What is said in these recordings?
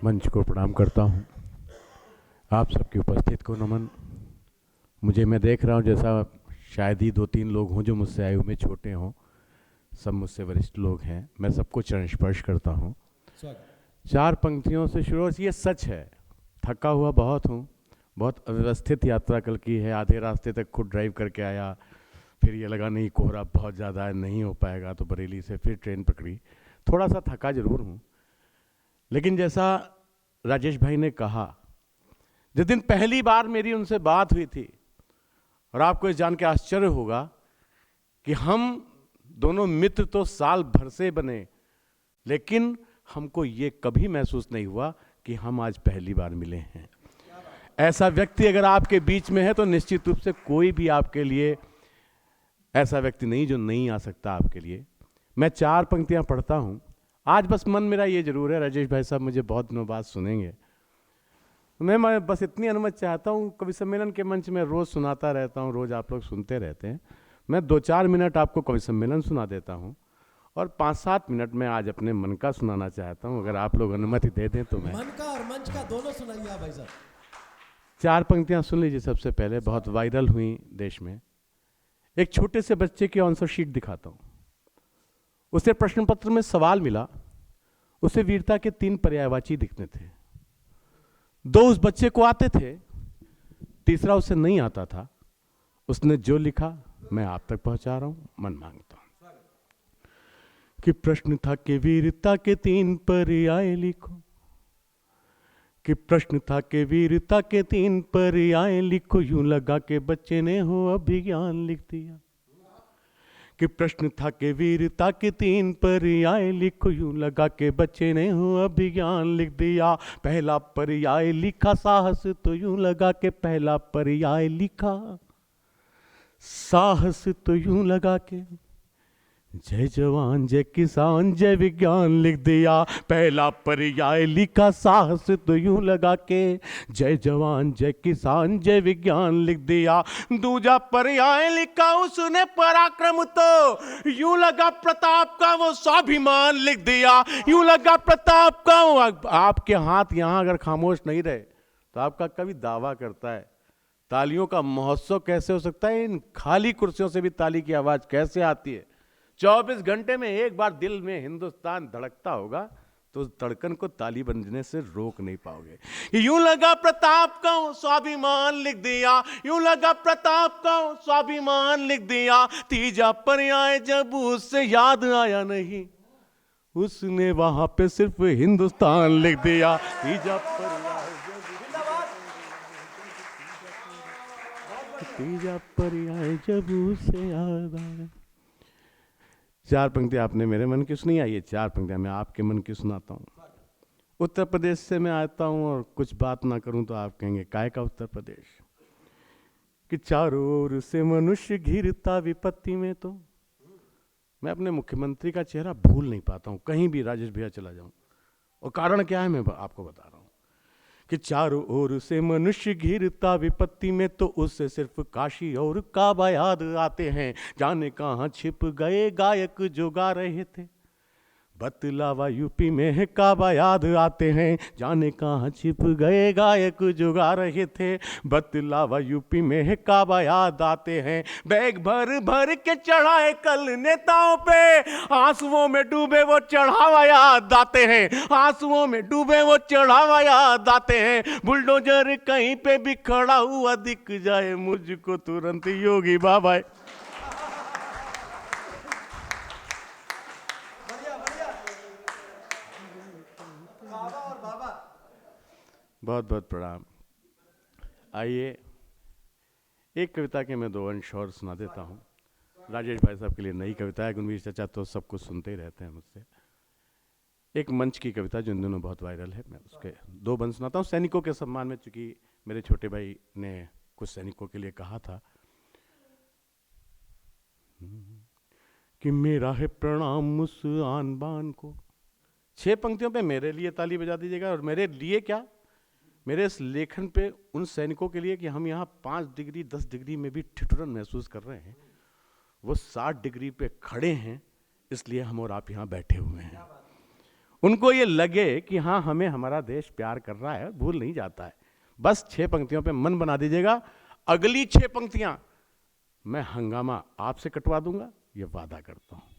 मंच को प्रणाम करता हूँ। आप सबकी उपस्थित को नमन। मैं देख रहा हूँ जैसा शायद ही 2-3 लोग हों जो मुझसे आयु में छोटे हों, सब मुझसे वरिष्ठ लोग हैं। मैं सबको चरण स्पर्श करता हूँ। 4 पंक्तियों से शुरू। ये सच है, थका हुआ बहुत हूँ। बहुत अव्यवस्थित यात्रा कल की है। आधे रास्ते तक खुद ड्राइव करके आया, फिर ये लगा नहीं कोहरा बहुत ज़्यादा है, नहीं हो पाएगा, तो बरेली से फिर ट्रेन पकड़ी। थोड़ा सा थका जरूर हूँ, लेकिन जैसा राजेश भाई ने कहा, जिस दिन पहली बार मेरी उनसे बात हुई थी, और आपको इस जान के आश्चर्य होगा कि हम दोनों मित्र तो साल भर से बने, लेकिन हमको ये कभी महसूस नहीं हुआ कि हम आज पहली बार मिले हैं। ऐसा व्यक्ति अगर आपके बीच में है तो निश्चित रूप से कोई भी आपके लिए ऐसा व्यक्ति नहीं जो नहीं आ सकता आपके लिए। मैं 4 पंक्तियां पढ़ता हूं। आज बस मन मेरा ये जरूर है, राजेश भाई साहब मुझे बहुत दिनों बाद सुनेंगे, मैं बस इतनी अनुमति चाहता हूँ। कवि सम्मेलन के मंच में रोज़ सुनाता रहता हूँ, रोज़ आप लोग सुनते रहते हैं। मैं 2-4 मिनट आपको कवि सम्मेलन सुना देता हूँ, और 5-7 मिनट में आज अपने मन का सुनाना चाहता हूँ। अगर आप लोग अनुमति दे दें तो मैं मन का और मंच का दोनों सुनाइए आप भाई साहब। 4 पंक्तियाँ सुन लीजिए। सबसे पहले बहुत वायरल हुई देश में। एक छोटे से बच्चे की आंसर शीट दिखाता हूँ। उसे प्रश्न पत्र में सवाल मिला, उसे वीरता के 3 पर्यायवाची दिखने थे। 2 उस बच्चे को आते थे, तीसरा उसे नहीं आता था। उसने जो लिखा मैं आप तक पहुंचा रहा हूं, मन मांगता हूं कि प्रश्न था कि वीरता के 3 पर्याय लिखो, कि प्रश्न था कि वीरता के 3 पर्याय लिखो। यूं लगा के बच्चे ने हो अभिज्ञान लिख दिया, कि प्रश्न था कि वीरता के 3 पर्याय लिखो। यूं लगा के बच्चे ने हो अभिज्ञान लिख दिया। पहला पर्याय लिखा साहस, तो यूं लगा के पहला पर्याय लिखा साहस। तो यूं लगा के जय जवान जय किसान जय विज्ञान लिख दिया। पहला पर्याय लिखा साहस, तो यूं लगा के जय जवान जय किसान जय विज्ञान लिख दिया। दूजा पर्याय लिखा उसने पराक्रम, तो यूं लगा प्रताप का वो स्वाभिमान लिख दिया। यूं लगा प्रताप का वो। आपके हाथ यहां अगर खामोश नहीं रहे तो आपका कवि दावा करता है तालियों का महोत्सव कैसे हो सकता है, इन खाली कुर्सियों से भी ताली की आवाज कैसे आती है। 24 घंटे में एक बार दिल में हिंदुस्तान धड़कता होगा तो उस धड़कन को ताली बजने से रोक नहीं पाओगे। यूं लगा प्रताप का स्वाभिमान लिख दिया। यूं लगा प्रताप का स्वाभिमान लिख दिया। तीजा पर्याय जब उससे याद आया नहीं, उसने वहां पे सिर्फ हिंदुस्तान लिख दिया। तीजा पर्याय जब उसे याद आया। 4 पंक्तियां आपने मेरे मन की सुनी, आई 4 पंक्तियां मैं आपके मन की सुनाता हूँ। उत्तर प्रदेश से मैं आता हूँ, और कुछ बात ना करूँ तो आप कहेंगे काय का उत्तर प्रदेश। कि चारों ओर से मनुष्य घिरता विपत्ति में, तो मैं अपने मुख्यमंत्री का चेहरा भूल नहीं पाता हूँ कहीं भी राजेश भैया चला जाऊँ। और कारण क्या है मैं आपको बता रहा हूँ। कि चारों ओर से मनुष्य घिरता विपत्ति में, तो उससे सिर्फ काशी और काबा याद आते हैं। जाने कहाँ छिप गए गायक जो गा रहे थे, बतलावा यूपी में है काबा याद आते हैं। जाने कहाँ छिप गए गायक जो गा रहे थे, बतलावा यूपी में है काबा याद आते हैं। बैग भर भर के चढ़ाए कल नेताओं पे, आंसुओं में डूबे वो चढ़ावा याद आते हैं। आंसुओं में डूबे वो चढ़ावा याद आते हैं। बुलडोजर कहीं पे भी खड़ा हुआ दिख जाए मुझको तुरंत योगी बाबा। बहुत बहुत प्रणाम। आइए एक कविता के मैं 2 अंश और सुना देता हूँ। राजेश भाई साहब के लिए नई कविता है, गुणवीर चाचा तो सब कुछ सुनते ही रहते हैं मुझसे। एक मंच की कविता जो इन दिनों बहुत वायरल है, मैं उसके 2 बंद सुनाता हूँ सैनिकों के सम्मान में, चूंकि मेरे छोटे भाई ने कुछ सैनिकों के लिए कहा था कि मेरा है प्रणाम उस आन बान को। 6 पंक्तियों पे मेरे लिए ताली बजा दीजिएगा। और मेरे लिए क्या, मेरे इस लेखन पे उन सैनिकों के लिए कि हम यहाँ 5 डिग्री 10 डिग्री में भी ठिठुरन महसूस कर रहे हैं, वो 60 डिग्री पे खड़े हैं, इसलिए हम और आप यहाँ बैठे हुए हैं। उनको ये लगे कि हाँ हमें हमारा देश प्यार कर रहा है, भूल नहीं जाता है। बस 6 पंक्तियों पे मन बना दीजिएगा, अगली 6 पंक्तियां मैं हंगामा आपसे कटवा दूंगा, ये वादा करता हूं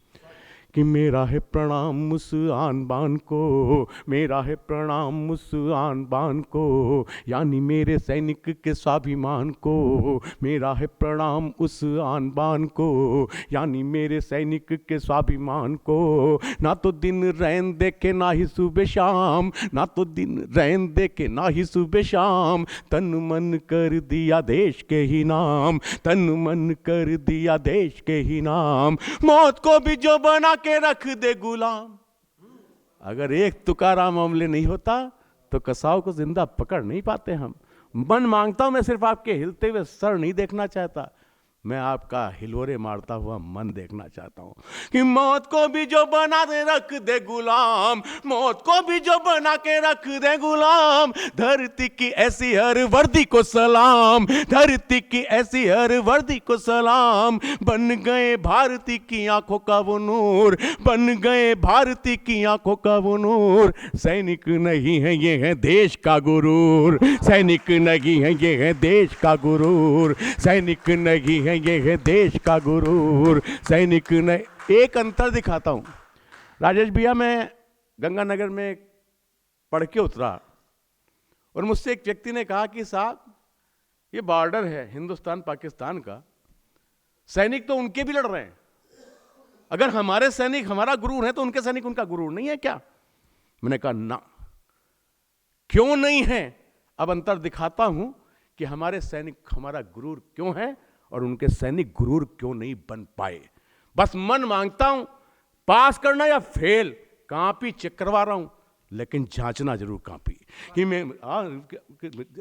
कि मेरा है प्रणाम उस आन बान को, मेरा है प्रणाम उस आन बान को, यानी मेरे सैनिक के स्वाभिमान को, मेरा है प्रणाम उस आन बान को, यानी मेरे सैनिक के स्वाभिमान को। ना तो दिन रैन देखे ना ही सुबह शाम, ना तो दिन रैन देखे ना ही सुबह शाम, तन मन कर दिया देश के ही नाम, तन मन कर दिया देश के ही नाम। मौत को भी जो बना के रख दे गुलाम। अगर एक तुकाराम अमले नहीं होता तो कसाव को जिंदा पकड़ नहीं पाते हम। मन मांगता हूं, मैं सिर्फ आपके हिलते हुए सर नहीं देखना चाहता, मैं आपका हिलोरे मारता हुआ मन देखना चाहता हूं कि मौत को भी जो बना दे रख दे गुलाम, मौत को भी जो बना के रख दे गुलाम। धरती की ऐसी हर वर्दी को सलाम, धरती की ऐसी हर वर्दी को सलाम। बन गए भारती की आंखों का वो नूर, बन गए भारती की आंखों का वो नूर। सैनिक नहीं है ये है देश का गुरूर, सैनिक नहीं है ये है देश का गुरूर, सैनिक नहीं है ये है देश का गुरूर, सैनिक ने। एक अंतर दिखाता हूं राजेश भैया, मैं गंगानगर में पढ़ के उतरा और मुझसे एक व्यक्ति ने कहा कि साहब ये बॉर्डर है हिंदुस्तान पाकिस्तान का, सैनिक तो उनके भी लड़ रहे हैं, अगर हमारे सैनिक हमारा गुरूर है तो उनके सैनिक उनका गुरूर नहीं है क्या? मैंने कहा ना, क्यों नहीं है? अब अंतर दिखाता हूं कि हमारे सैनिक हमारा गुरूर क्यों है और उनके सैनिक गुरूर क्यों नहीं बन पाए। बस मन मांगता हूं पास करना या फेल, कॉपी चेक करवा रहा हूं लेकिन जांचना जरूर कॉपी कि मैं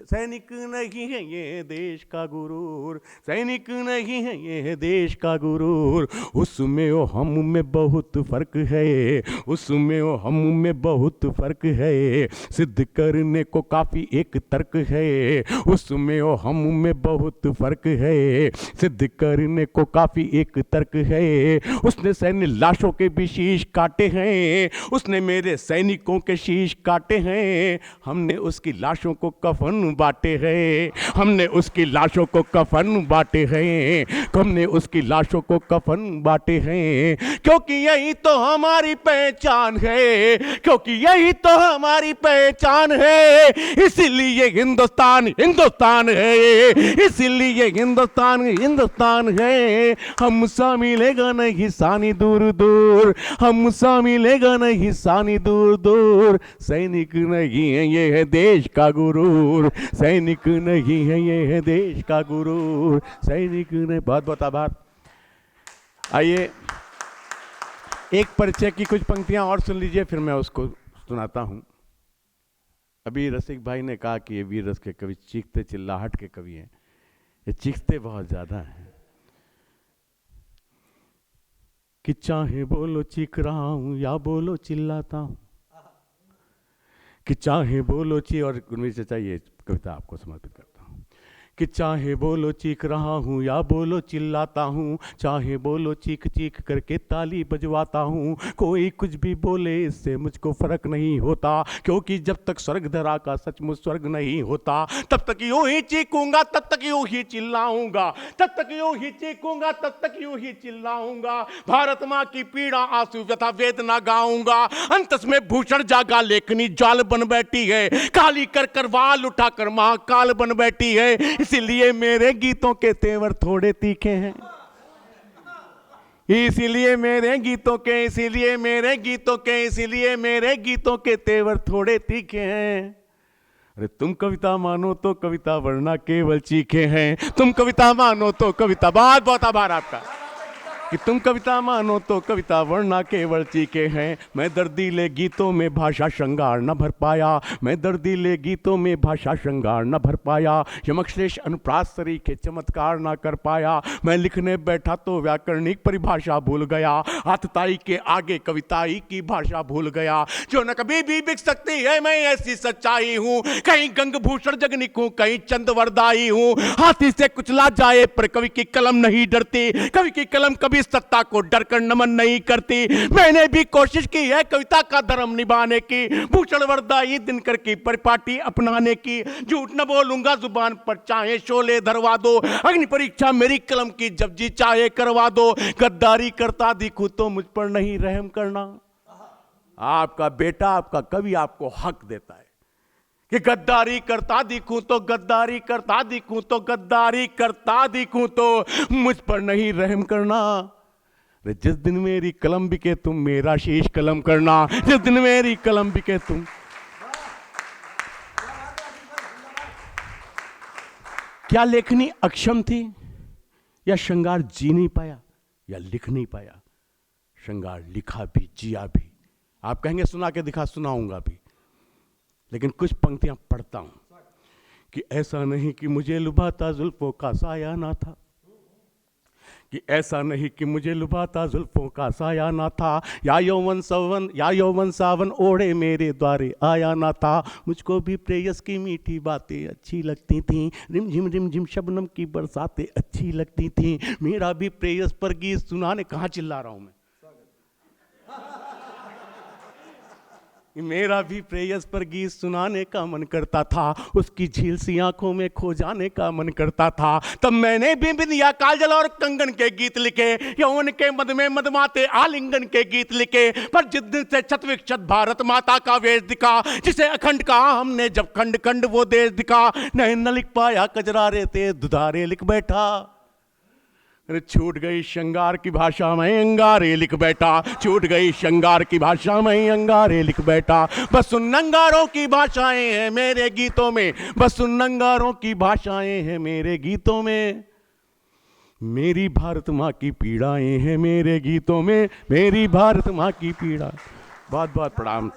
सैनिक नहीं है ये देश का गुरूर, सैनिक नहीं है ये देश का गुरूर। उसमें ओ हम में बहुत फर्क है, उसमें ओ हम में बहुत फर्क है, सिद्ध करने को काफी एक तर्क है, उसमें ओ हम में बहुत फर्क है, सिद्ध करने को काफी एक तर्क है। उसने सैन्य लाशों के भी शीश काटे हैं, उसने मेरे सैनिकों के शीश काटे हैं, हमने उसकी लाशों को कफन बांटे हैं, हमने उसकी लाशों को कफन बांटे हैं, हमने उसकी लाशों को कफन बांटे हैं। क्योंकि यही तो हमारी पहचान है, क्योंकि यही तो हमारी पहचान है, इसीलिए हिंदुस्तान हिंदुस्तान है, इसीलिए हिंदुस्तान हिंदुस्तान है। हमसा मिलेगा नहीं सानी दूर दूर, हमसा मिलेगा नहीं सानी दूर दूर। सैनिक नहीं है ये है देश का गुरूर, सैनिक नहीं है ये है देश का गुरूर, सैनिक ने। बहुत बहुत आभार। आइए एक परिचय की कुछ पंक्तियां और सुन लीजिए, फिर मैं उसको सुनाता हूं। अभी रसिक भाई ने कहा कि ये वीर रस के कवि चीखते चिल्लाहट के कवि हैं, ये चीखते बहुत ज्यादा हैं। कि चाहे बोलो चीख रहा हूं या बोलो चिल्लाता हूं, कि चाहे बोलो और गुरमीत चाचा ये कविता आपको समर्पित करता हूँ। कि चाहे बोलो चीख रहा हूँ या बोलो चिल्लाता हूँ, चाहे बोलो चीख चीख करके ताली बजवाता हूँ, कोई कुछ भी बोले इससे मुझको फर्क नहीं होता, क्योंकि जब तक स्वर्ग धरा का सचमुच स्वर्ग नहीं होता, तब तक यूं ही चीखूंगा, तब तक यूं ही चिल्लाऊंगा, तब तक यूं ही चीखूंगा, तब तक यूं ही चिल्लाऊंगा। भारत माँ की पीड़ा आंसू व्यथा वेदना गाऊंगा, अंतस में भूषण जागा लेखनी ज्वाल बन बैठी है, काली कर कर वाल उठाकर माँ काल बन बैठी है। इसीलिए मेरे गीतों के तेवर थोड़े तीखे हैं, इसीलिए मेरे गीतों के, इसीलिए मेरे गीतों के, इसीलिए मेरे गीतों के तेवर थोड़े तीखे हैं। अरे तुम कविता मानो तो कविता वरना केवल चीखे हैं, तुम कविता मानो तो कविता। बहुत बहुत आभार आपका। कि तुम कविता मानो तो कविता वरना केवल चीखे हैं। मैं दर्दीले गीतों में भाषा श्रृंगार न भर पाया, मैं दर्दीले गीतों में भाषा श्रृंगार न भर पाया, यमकश्लेष अनुप्रास सरीखे चमत्कार ना कर पाया। मैं लिखने बैठा तो व्याकरणिक परिभाषा भूल गया, आतताई के आगे कविताई की भाषा भूल गया। जो न कभी भी बिक सकती है मैं ऐसी सच्चाई हूँ, कहीं गंगभूषण जगनिक हूँ, कहीं चंद वरदाई हूँ। हाथी से कुचला जाए पर कवि की कलम नहीं डरती, कवि की कलम कभी की सत्ता को डर कर नमन नहीं करती। मैंने भी कोशिश की है कविता का धर्म निभाने की, भूषण वरदाई दिनकर की परिपाटी अपनाने की। झूठ न बोलूंगा जुबान पर चाहे शोले धरवा दो, अग्नि परीक्षा मेरी कलम की जब जी चाहे करवा दो। गद्दारी करता दिखूं तो मुझ पर नहीं रहम करना। आपका बेटा, आपका कवि आपको हक देता है कि गद्दारी करता दिखूं तो, गद्दारी करता दिखूं तो, गद्दारी करता दिखूं तो मुझ पर नहीं रहम करना। जिस दिन मेरी कलम बिके तुम मेरा शीश कलम करना, जिस दिन मेरी कलम बिके तुम। क्या लेखनी अक्षम थी, या श्रृंगार जी नहीं पाया, या लिख नहीं पाया? श्रृंगार लिखा भी, जिया भी। आप कहेंगे सुना के दिखा, सुनाऊंगा भी, लेकिन कुछ पंक्तियां पढ़ता हूं कि ऐसा नहीं कि मुझे लुभाता जुल्फों का साया ना था, कि ऐसा नहीं कि मुझे लुभाता जुल्फों का साया ना था, या यौवन सावन ओढ़े मेरे द्वारे आया ना था। मुझको भी प्रेयस की मीठी बातें अच्छी लगती थीं, रिम झिम शबनम की बरसातें अच्छी लगती थीं। मेरा भी प्रेयस पर गीत सुनाने, कहाँ चिल्ला रहा हूं मैं, मेरा भी प्रेयस पर गीत सुनाने का मन करता था, उसकी झील सी आंखों में खो जाने का मन करता था। तब मैंने भी बिंदिया काजल और कंगन के गीत लिखे, यौवन के मद में मदमाते आलिंगन के गीत लिखे। पर जिस दिन से छत विक्षत भारत माता का वेश दिखा, जिसे अखंड कहा हमने जब खंड खंड वो देश दिखा, नहीं न लिख पाया कजरारे ते दुधारे लिख बैठा। छूट गई श्रृंगार की भाषा में अंगारे लिख बैठा, छूट गई श्रृंगार की भाषा में अंगारे लिख बैठा। बस उन अंगारों की भाषाएं हैं मेरे गीतों में, बस उन अंगारों की भाषाएं हैं मेरे गीतों में। मेरी भारत माँ की पीड़ाएं हैं मेरे गीतों में, मेरी भारत माँ की पीड़ा। बहुत बहुत प्रणाम।